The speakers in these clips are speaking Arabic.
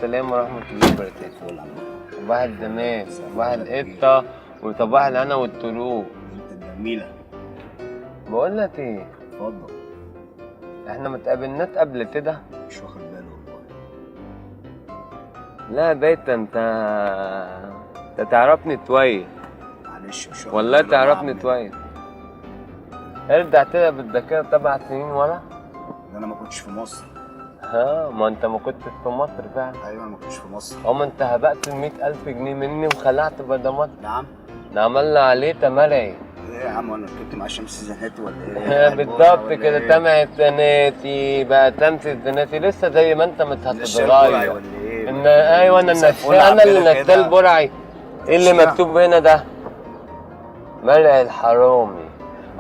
السلام ورحمة الله وبركاته. صباح الجمال، صباح القطة، وصباح الهنا والطلوع. انت جميلة. بقول لك ايه؟ اتفضل. احنا ما اتقابلناش قبل كده؟ مش واخد بالي والله. لا بيت انت تعرفني كويس. معلش مش واخد والله بالي تعرفني والله. كويس. ارجع كده بالذاكرة 7 سنين ورا. ده انا ما كنتش في مصر. ها ما انت ما كنتش في مصر فعلا. ايوه انا ما كنتش في مصر. ما انت هبقت 100,000 جنيه مني وخلعت بدل مصر. نعم. ده عملنا عليه تمرعي. ايه يا عم وانا ركبت مع شمس زناتي ولا ايه؟ بالضبط كده تمعت زناتي بقى تمس الزناتي لسه زي ما انت متهتغير. ولا ايه؟ ان ايوه انا انا اللي نزل برعي. ايه اللي مكتوب هنا ده؟ مرعي الحرامي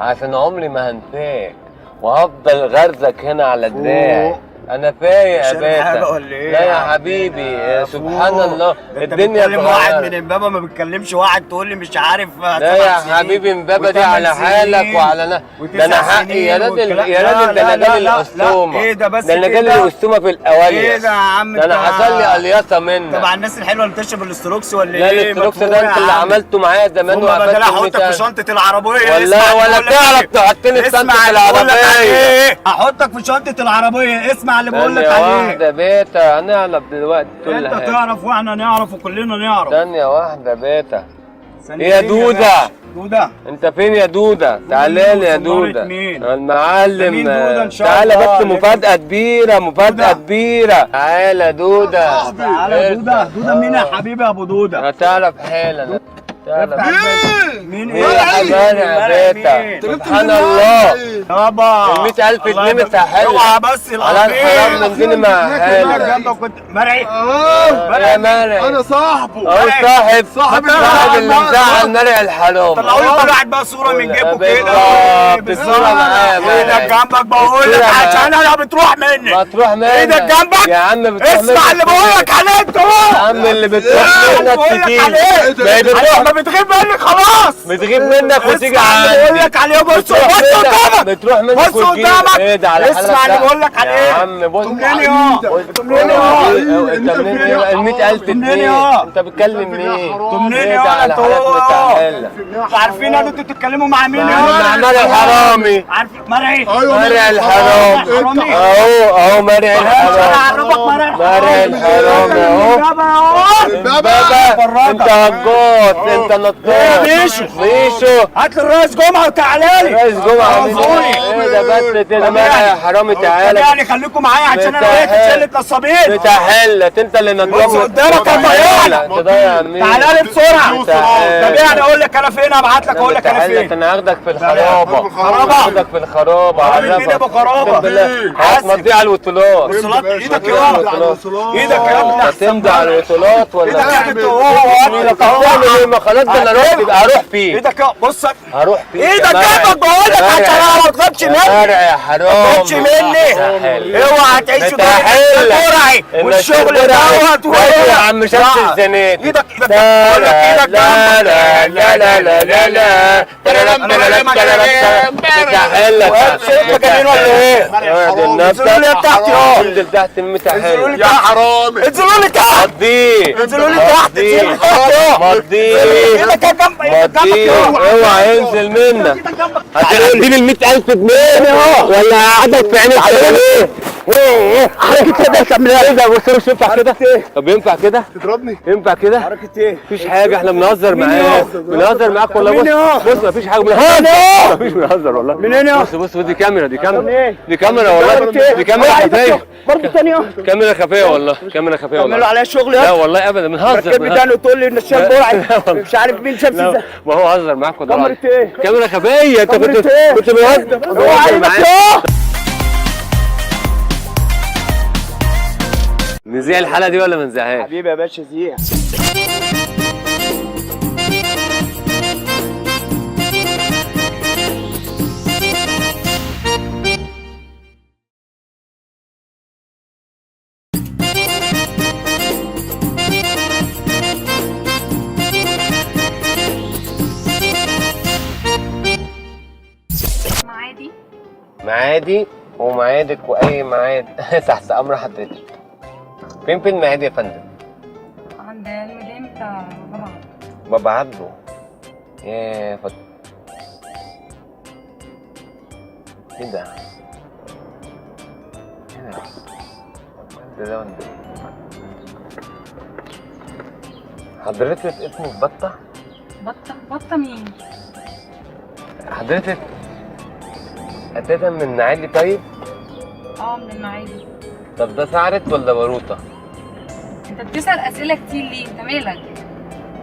عشان عمري ما هنساك وهفضل غرزك هنا على دراعي. انا فايق يا باشا. لا يا حبيبي سبحان الله الدنيا بتتكلم واحد من امبابه ما بتكلمش واحد تقول لي مش عارف. لا يا حبيبي امبابه دي على حالك وعلى ده انا حقي يا راجل يا راجل. ده انا جالي الاسطومه. ايه ده بس؟ ده انا جالي الاسطومه في الاوائل. ايه ده يا عم؟ ده انا حصل لي الياصه منك. طبعا الناس الحلوه اللي بتشرب الاستروكس ولا ايه؟ لا الاستروكس ده انت اللي عملته معايا زمان وقفلت لي. احطك في شنطه العربيه والله ولا تعرف تحطني في شنطه العربيه. هحطك في شنطه العربيه. اسمع اللي بقول لك عليه. واحدة بيتا هنعرف دلوقتي كل حاجة. انت تعرف واحنا نعرف وكلنا نعرف. ثانية واحدة بيتا. ايه يا دودة؟ دودة انت فين يا دودة؟ تعالى لي يا دودة. المعلم مين دودة ان شاء تعالى الله؟ بس مفاجأة كبيرة مفاجأة كبيرة. تعالى دودة. تعالى دودة. دودة مين يا حبيبي يا ابو دودة؟ هتعرف حالا. مين ايه يا حبايبي يا بيتا؟ سبحان الله يابا ال 100,000 جنيه متسحلة. اوعى بس على الحرام من دين مع حالك. جنبك كنت مرعي. يا مرعي انا صاحبه. اهو صاحب اللي مزعل مرعي الحرام. طلعوا لي كل واحد بقى صورة من جيبه كده. بالصورة معايا يا ايدك جنبك بقول لك عشان انا بتروح مني. ما تروح منك. ايدك جنبك يا عم بتروح منك. اسمع اللي بقول لك عليه انت يا عم اللي بتروح منك كتير. ما بتروح ما بتغيب منك خلاص. بتغيب منك وتيجي عندي. بقول لك عليه بص قدامك. بتروح منك بص قدامك. ايه ده على حالك. اسمع اللي بقول لك عليه. يا عم بص منين انت منين ال 100,000 جنيه؟ انت بتكلم مين؟ منين ايه ده على حالك متسهلة. انتوا عارفين ان انتوا بتتكلموا مع مين مع مرعي الحرامي. عارف مرعي؟ مرعي الحرام اهو مرعي الحرام. مرعي الحرام اهو. امبابة انت هجوت انت نطاط. ميشو هات لي الرئيس جمعه وتعالى لي. رئيس جمعة ايه ده بس كده مرعي يا حرامي تعالى. يعني خليكم معايا عشان انا واقف شله نصابين. بتحلت انت اللي نضرب. بص قدامك يا ضياع. تضيع مين؟ تعالى لي بسرعه. طب يعني اقول لك انا فين؟ ابعت لك اقول لك انا فين. انا هاخدك في الخرابه. هاخدك في الخرابه. عامل مين ابو خرابه؟ هتمضي على الوصولات. وصلات ايدك يا ايدك يا ابني. هتمضي على الوصولات ولا ايدك يا ما خلاص ده انا رحت يبقى هروح فيه. ايدك يا بص هروح فيه. ايدك جنبك بقول لك عشان انا ما تغيبش مني. مرعي يا حرام. ما تغيبش مني. اوعى تعيش في مرعي والشغل دوت. يا عم شمس الزناتي. ايدك لا ايدك لا لا لا لا لا لا لا متحلك. مجانين ولا ايه؟ انزلوا لي تحت اهو. انزل تحت المتحل يا حرامي. انزلوا لي تحت. مضيه انزلوا لي تحت. مضيه ايدك جنبك. مضيه. اوعى ينزل منك. هتديني ال 100,000 جنيه ولا قعدك في عينك كده ليه؟ حركة كده كملها. ايه ده بص مش ينفع كده؟ طب ينفع كده؟ تضربني؟ ينفع كده؟ حركة ايه؟ مفيش حاجة احنا بنهزر معاك. بنهزر معاك والله. بص مفيش حاجة مفيش بنهزر والله. منين يا؟ بص دي كاميرا دي كاميرا والله. دي كاميرا خفية. برضه ثانية. كاميرا خفية والله. كاميرا خفية والله. تعملوا عليا شغل لا والله ابدا بنهزر. ركب تاني وتقول لي ان الشاب برعي مش عارف مين شمس ازاي. ما هو هزر معاك والله. كاميرا ايه؟ كاميرا خفية. انت كنت بتهزر. اوعى معاك. نذيع الحلقة دي ولا ما نذيعهاش؟ حبيبي يا باشا زيع. معادي ومعادك واي معاد تحت امر حضرتك. فين المعادي يا فندم؟ عند المدام بتاع بابا عبده. ياه ايه ده؟ ده حضرتك اسمك بطة؟ بطة مين؟ حضرتك أساسا من المعادي طيب؟ من المعادي. طب ده سعرت ولا باروتة؟ انت بتسأل أسئلة كتير ليه؟ انت مالك؟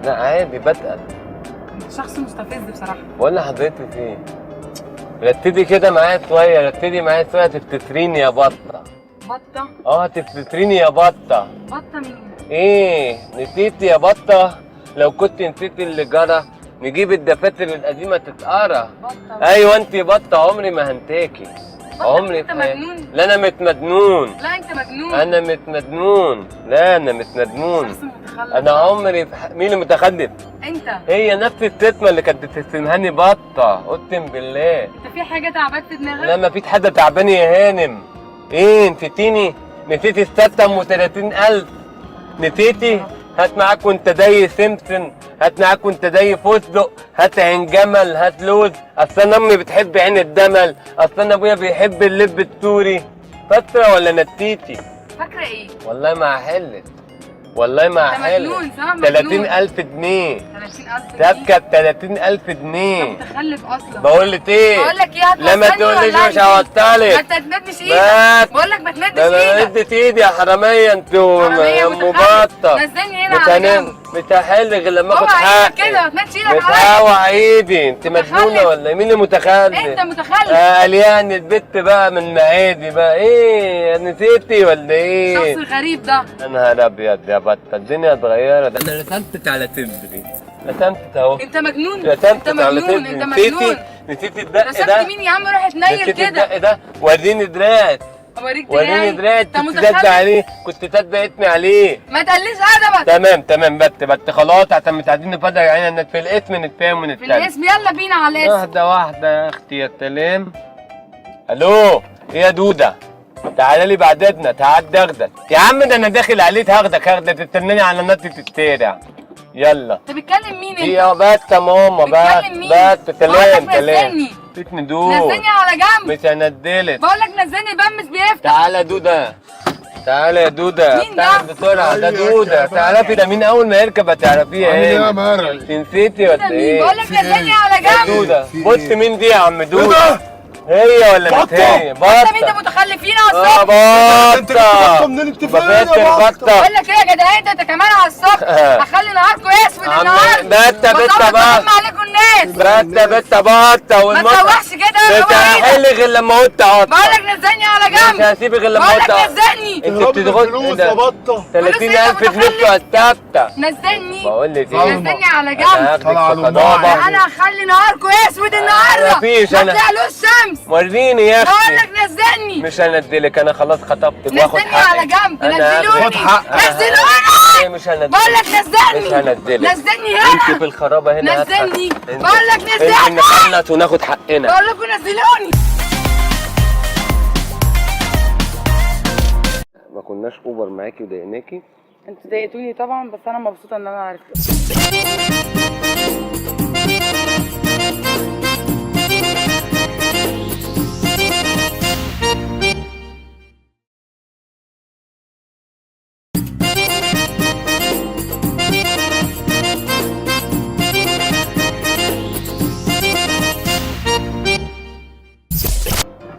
لا عادي بسأل. انت شخص مستفز بصراحة. بقول لحضرتك ايه؟ رتدي كده معايا شوية، رتدي معايا شوية تفتريني يا بطة. بطة؟ تفتريني يا بطة. بطة مين؟ ايه نسيتي يا بطة؟ لو كنت نسيتي اللي جرى نجيب الدفاتر القديمة تتقرا. بطة. ايوه انت بطة، عمري ما هنتاكي. عمري انت مجنون؟ لا انا متمجنون. لا انت مجنون. انا متمجنون. لا انا متمجنون. شخص متخلف. انا عمري مين اللي متخلف؟ انت. هي نفس الستمة اللي كانت بتستنهاني بطة، اقسم بالله. انت في حاجة تعبت في دماغك؟ لا مفيش حد تعباني يا هانم. ايه نسيتيني؟ نسيتي الستة و30,000؟ نسيتي؟ هات معاك وانت داي سمسم، هات معاك وانت داي فستق، هات عين جمل، هات لوز. اصل انا امي بتحب عين الدمل، اصل انا ابويا بيحب اللب السوري. فاكره ولا نسيتي؟ فاكره ايه؟ والله ما هحلت، والله ما هحلت. مجنون صح؟ 30,000 جنيه. 30,000 جنيه؟ سابكه ب 30,000 جنيه. انت متخلف اصلا. بقول لك ايه؟ بقول لك ايه؟ لا ما تقوليش مش هوصلك. ما تمدش ايدك. بقول لك ما تمدش انا ايدك. مدت ايدي يا حراميه انتوا يا ام بطه. نزلني هنا على جنب. مش هحل غير لما اخد اوعى حقي. ايدك كده، ما تمدش ايدك مش عليا. اوعى ايدي. انت مجنونه ولا مين اللي متخلف؟ انت متخلف. قال يعني البت بقى من معادي بقى ايه؟ نسيتي ولا ايه؟ الشخص الغريب ده. يا نهار ابيض يا بطه، الدنيا اتغيرت. انا رسمت على صدري، رسمت اهو. انت مجنون. رسمت انت على مجنون. صدري. انت مجنون. نسيتي الدق رسمت ده؟ مين يا عم؟ روح اتنيل نسيتي كده. الدق ده؟ وريني دراعك. اوريك دراعي. وريني دراعك. انت كنت متخلف. تدبي عليه، كنت تدبي اسمي عليه. ما تقليش ادبك. تمام بت خلاص، عشان مش عايزين نفضل علينا انك في الاسم نتفاهم في ونتكلم. الاسم يلا بينا على الاسم. واحدة يا اختي يا سلام. الو ايه يا دودة؟ تعالى لي بعد اذنك، هعدي اخدك. يا عم ده انا داخل عليك هاخدك تستناني على نطة الشارع. يلا. انت بتكلم مين انت؟ يا بس يا ماما بتكلم مين؟ بس سلام. نزلني. فيك ندوق. نزلني على جنب. مش هندلك. بقول لك نزلني بمس بيفتح. تعالى يا دودة، تعالى يا دودة. مين ده؟ تعالى بسرعة، ده دودة. تعرفي ده مين؟ أول ما يركب هتعرفيه ايه؟ يا مرة نسيتي ولا ايه؟ بقول لك نزلني على يا جنب. دودة بص مين دي يا عم دودة؟ هي ولا مش هي؟ انت مين؟ ده متخلفين على الصبح. بطة منين انت؟ بفكر بطة. بقول لك ايه يا جدعان؟ انت كمان على الصبح هخلي نهاركم اسود النهارده. بطة بقى. عليكم الناس. بطة ما تسوحش كده. مش هحل غير لما قلت بقول لك نزلني على جنب. مش هسيبك غير لما بقول قلت لك نزلني. انت بتضغط فلوس يا بطة. 30,000 جنيه بتوع الثابتة. نزلني. بقول لك ايه؟ نزلني على انا جنب. هاخدك طلع في له خضابة. انا هخلي نهاركم اسود النهارده. مفيش ما انا. طلعلوش شمس. وريني يا بقول اختي. لك نزلني. مش هندلك، انا خلاص خطبتك واخد نزلني حقك. على جنب. أنا نزلوني. هاخد حقك. نزلوني. مش هندلك. بقول لك نزلني. مش هندلك. نزلني انت هنا. في الخرابة هنا. نزلني. انت- بقول لك انت نزلني. نخلص وناخد حقنا. بقول لكم نزلوني. ما كناش اوبر معاكي وضايقناكي؟ انتوا ضايقتوني طبعا، بس انا مبسوطه ان انا عرفت.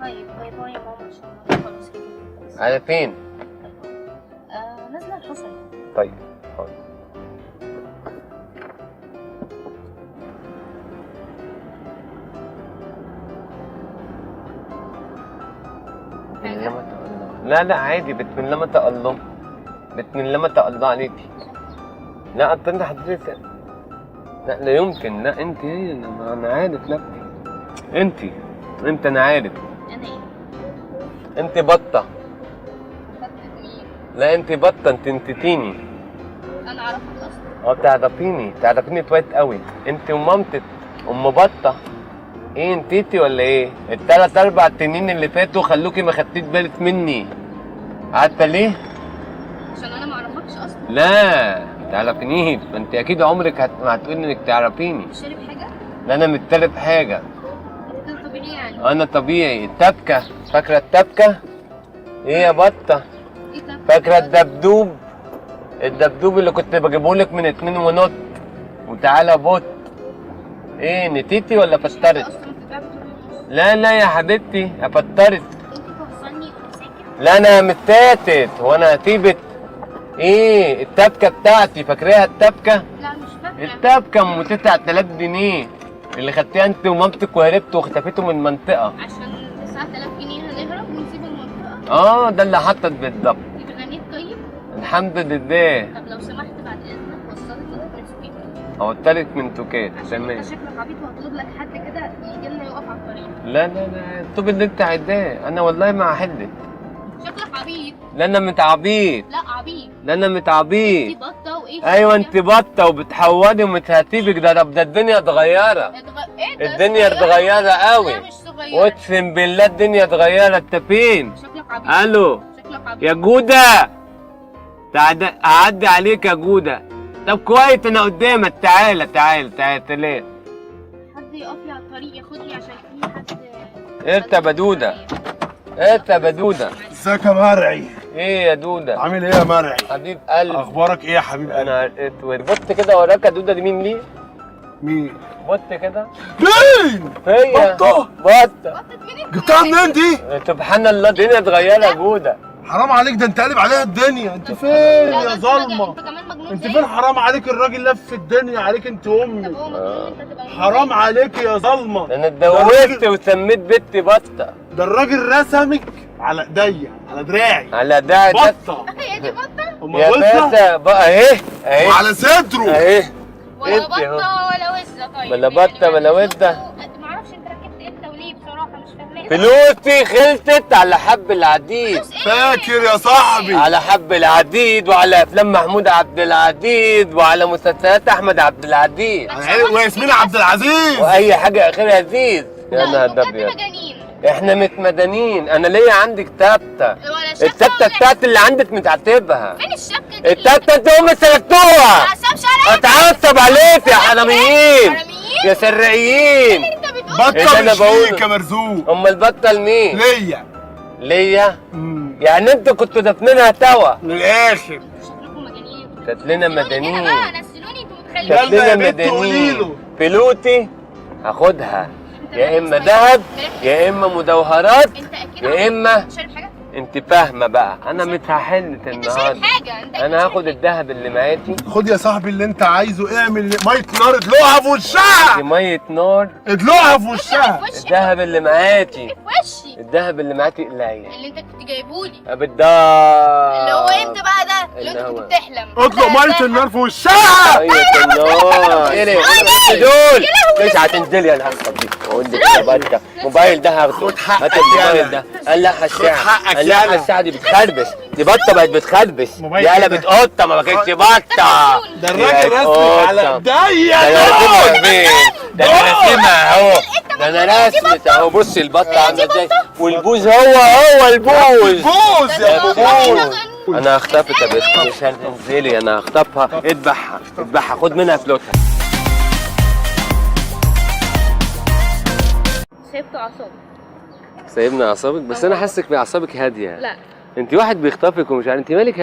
طيب باي باي يا ماما، ان شاء الله خلاص كده. على فين؟ نازله الحصري. طيب حاضر. بسم الله ما شاء الله. لا عادي، بسم الله ما شاء الله. بسم الله ما شاء الله عليكي. لا انت حضرتك. لا يمكن. لا انت هي انا عارف نفسي. انت انا عارف. انا ايه؟ انت بطة. فتحة مين؟ لا انت بطة، انت نسيتيني. انا اعرفك اصلا. تعرفيني كويس قوي. انت ومامتك ام بطة. ايه نسيتي ولا ايه؟ الثلاث اربع سنين اللي فاتوا خلوكي ما خدتيش بالك مني. عارفة ليه؟ عشان انا لا ما تعرفنيش، ما انت اكيد عمرك ما هتقولي انك تعرفيني. شارب حاجة؟ لا انا متطلب حاجه. انت طبيعي يعني. انا طبيعي. التبكه، فاكره التبكه؟ ايه يا بطه؟ ايه ده؟ فاكره الدبدوب؟ الدبدوب اللي كنت بجيبهولك من 2 ونط وتعالى بوت. ايه نتيتي ولا انت فطرت؟ اصلا كنت قاعد بتقول لا لا يا حبيبتي فطرت. انت توصلني ساكت؟ لا انا متاتت وانا هتيبت. ايه التبكه بتاعتي فاكراها التبكه؟ لا مش فاكرة. التبكه ام 9000 جنيه اللي خدتيها انت ومامتك وهربتوا واختفيتوا من منطقه. عشان 9000 جنيه هنهرب ونسيب المنطقة؟ ده اللي حطت بالضبط. يبقى غنيت طيب؟ الحمد لله. طب لو سمحت بعد اذنك وصلت لغاية نسويت. هوصلك من توكات. عشان تمام. انت شكلك عبيط وهطلب لك حد كده يجي لنا يقف على الطريق. لا لا لا الطوب اللي انت عداه انا والله ما هحلك. شكلك عبيط. لا انا متعبيط. لا عبيط. لا انا متعبيط. انت بطة وايه؟ ايوه انت بطه وبتحودي ومتهتيبك. ده الدنيا اتغيرت. ايه ده؟ الدنيا صغيرة؟ اتغيرت قوي. لا مش صغيرة. واقسم بالله الدنيا اتغيرت. انت فين؟ شكلك عبيط. الو شكلك عبيط. يا جوده اعدي عليك يا جوده. طب كويس انا قدامك. تعالى ليه؟ حد يقف لي على الطريق ياخدني عشان في حد. ارتب يا دوده. ارتب يا دوده. ازيك يا مرعي؟ ايه يا دوده؟ عامل ايه يا مرعي؟ حبيب قلبي. اخبارك ايه يا حبيب قلبي؟ انا بص كده وراك يا دوده. دي مين ليه؟ مين؟ بص كده. مين؟ هي بطة؟ بطة مين؟ جبتها منين دي؟ سبحان الله الدنيا اتغيرت يا جوده. حرام عليك، ده انت قالب عليها الدنيا. انت فين لا، يا ده انت ظلمه؟ انت كمان مجنون انت زيي. فين؟ حرام عليك، الراجل لف الدنيا عليك انت طب وامك. هو مجنون انت تبقى مجنون حرام زيي. عليك يا ظلمه. انا اتجوزت وسميت بنتي بطه. ده الراجل رسمك على ايديا، على دراعي. على ده بطه. هي دي بطة؟ امال يا وسخة؟ باشا بقى اهي وعلى صدره. اهي. ولا انت اهو. بطة ولا وزة. طيب ولا بطة ولا وزة. معرفش انت ركبت امتى وليه بصراحة مش فاهمة. فلوسي خلصت على حب العديد. فاكر يا صاحبي؟ على حب العديد وعلى افلام محمود عبد العزيز وعلى مسلسلات احمد عبد العزيز وياسمين عبد العزيز. واي حاجه اخرها زيز. يا نهار بجد ابيض. مجانين. احنا متمدنين. انا ليا عندك تابته. ولا شبكة التابته ولا- بتاعت اللي عندك متعتبها. فين الشبكة دي؟ التابته انت امي سرقتوها. عصام شرعي؟ اتعصب عليك يا حراميين حراميين؟ يا سرقيين. انت بتقول إيه ده بطه أنا مش بقوله؟ ليك يا مرزوق، امال بطه لمين؟ ليا. ليا. يعني انتوا كنتوا دافنينها توا. من الاخر شكلكم مجانين. كانت لنا نزلوني مدنيين. هنا بقى، نزلوني انتوا متخيلين. يلا كانت يا لنا بنت قولي له. مدنيين. فلوتي هاخدها يا اما ذهب يا اما مدوهرات انت اكيد يا اما. شارب حاجة؟ انت فاهمه بقى. انا متهحلت انت شارب النهارده. حاجة؟ انت أكيد انا شارب هاخد الذهب اللي معاكي. خد يا صاحبي اللي انت عايزه، اعمل ميه نار ادلقها في وشها. دي ميه نار. ادلقها في وشها. في وشي. الذهب اللي معاكي. في وشي. الذهب اللي معاكي قليل. اللي انت كنت جايبولي. بالدار. اللي هو امتى بقى ده؟ اللي اللي انت هو- كنت بتحلم. اطلق ميه النار في وشها. ميه النار. ايه دول؟ مش هتنزلي انا هخطب دي. اقول لك يا بطه موبايل ده هاخده. خد حقك هات الموبايل يالا. ده. قلعها الساعه. حقك قلعها يالا. الساعه. دي بتخربش. دي بطه بقت بتخربش. موبايل دي كده. قلبت قطه ما بقتش بطه. ده الراجل رسمك على ايديا. ده انا راسمها فين؟ ده انا راسمها اهو. ده انا رسمت اهو. بصي البطه عامله ازاي. والبوز هو البوز. بوز يا بوز. انا هخطفك يا بنت. مش هتنزلي. انا هخطفها. اذبحها خد منها فلوسها. سيبته اعصابي. سايبنا اعصابك بس انا حاسك باعصابك هاديه. لا. انت واحد بيخطفك ومش عارف انت مالك